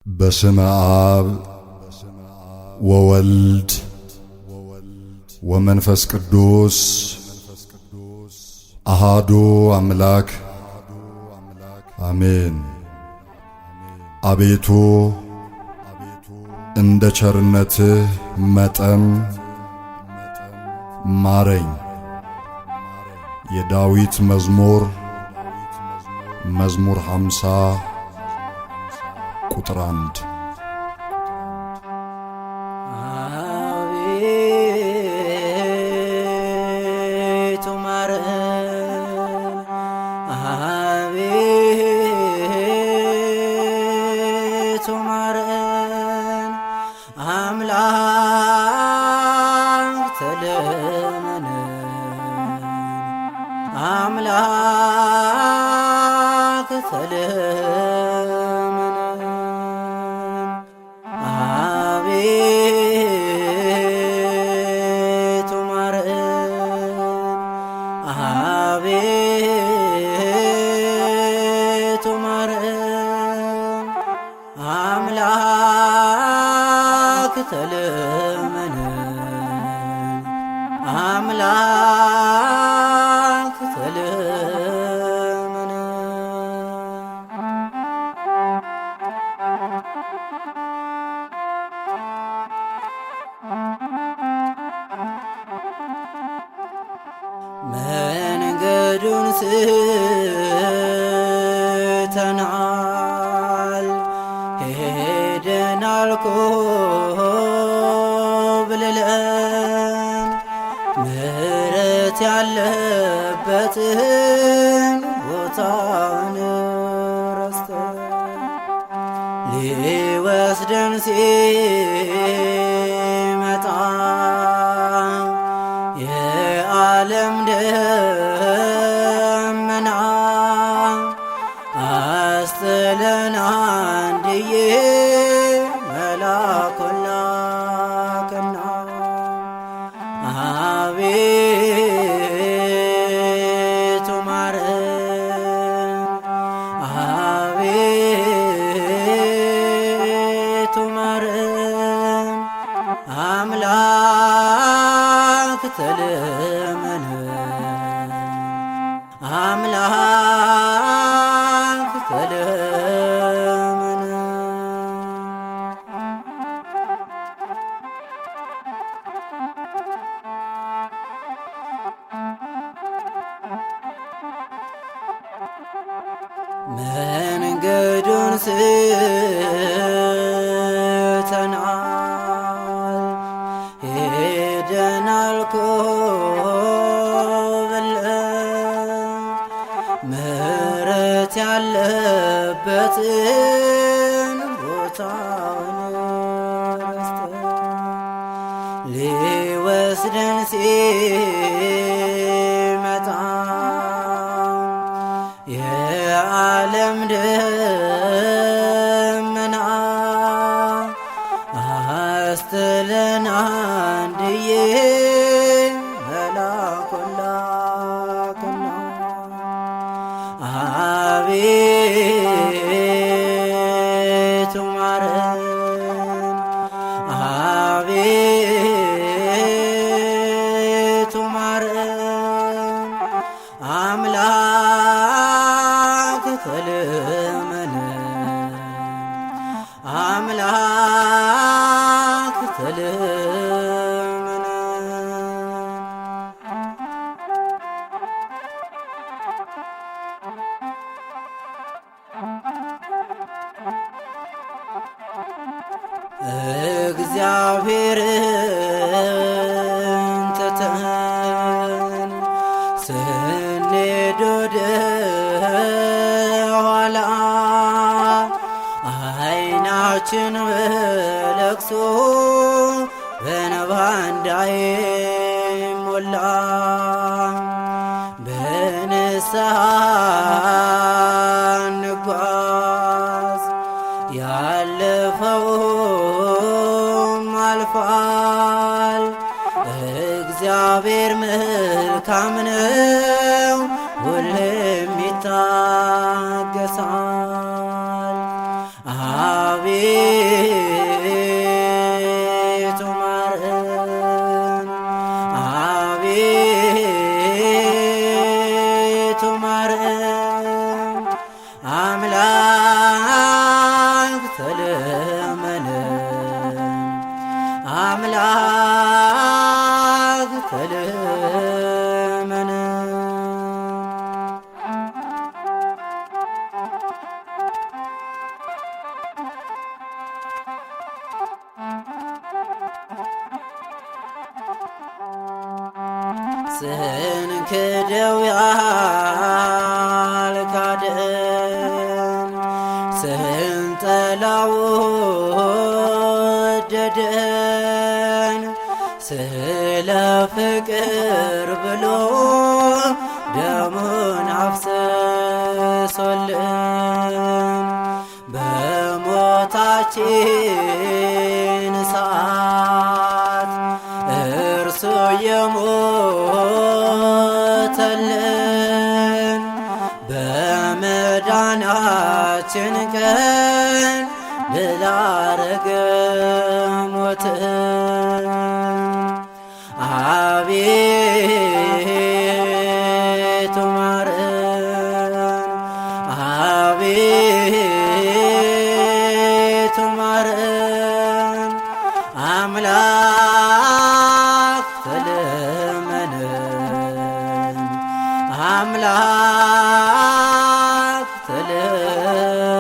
በስመ አብ ወወልድ ወመንፈስ ቅዱስ አሃዱ አምላክ አሜን። አቤቱ እንደ ቸርነትህ መጠን ማረኝ። የዳዊት መዝሙር 50 ቁጥር 1። አቤቱ ማረን፣ አቤቱ ማረን፣ አምላክ ተለመነን፣ አምላክ ተለመነን። አቤቱ ማረን፣ አቤቱ ማረን፣ አምላክ ተለመነን፣ አምላክ ተለመነን። መንገዱን ስተናል፣ ሄደናል ኮብልለን፣ ምሕረት ያለበትን ቦታን ረስተን ሊወስደን ሲመጣ የዓለም ደመና አስጥለን አንድዬ መላኩን ላከና። አቤቱ ማረን፣ አቤቱ ማረን፣ አምላክ ተለመነን፣ አምላክ ተለመነን። መንገዱን ስተናል፣ ሄደናል ኮብልለን፣ ምሕረት ያለበትን ቦታውን ረስተን ሊወስደን ሲመጣ የዓለም ደመና አስጥለን አንድዬ መላኩን ላከና። አቤቱ ማረን፣ አቤቱ ማረን፣ አምላክ ተለመነን፣ አምላክ ተለመነን። እግዚአብሔርን ትተን ስንሄድ ወደ ኋላ ዓይናችን በለቅሶ በእንባ እንዳይሞላ በንስሐ እንጓዝ፣ ያለፈውም አልፏል። እግዚአብሔር መልካም ነው፣ ሁሌም ይታገሳል። አቤቱ አቤቱ ማረን፣ አቤቱ ማረን። አምላክ ተለመነን፣ አምላክ ተለመነን። ስንክደው ያልካደን፣ ስንጠላው ወደደን። ስለ ፍቅር ብሎ ደሙን አፍስሶልን በሞታችን ሰዓት እርሱ የሞተልን በመዳናችን ቀን ድል አረገ ሞትን። አቤቱ ማረን፣ አቤቱ ማረን። አምላክ ተለመነን፣ አምላክ ተለመነን።